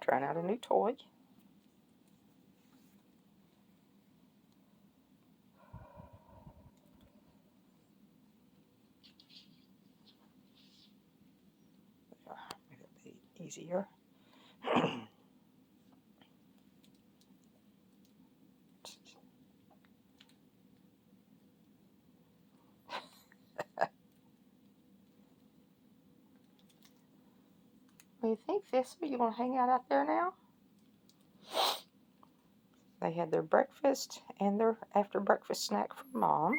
Trying out a new toy. Make it be easier. What do you think, Thistle? You want to hang out there now? They had their breakfast and their after breakfast snack from Mom.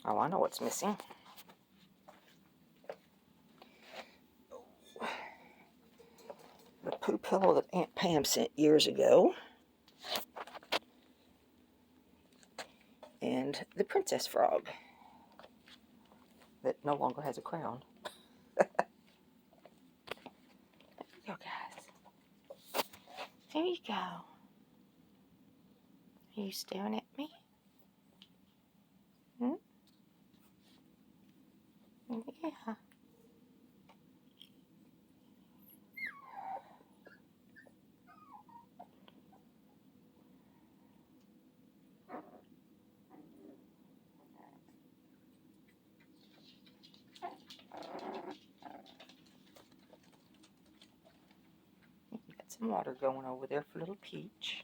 Oh, I know what's missing. The poo pillow that Aunt Pam sent years ago. And the princess frog that no longer has a crown. There you go, guys. There you go. Are you staring at me? Hmm? Yeah. Got some water going over there for little Peach.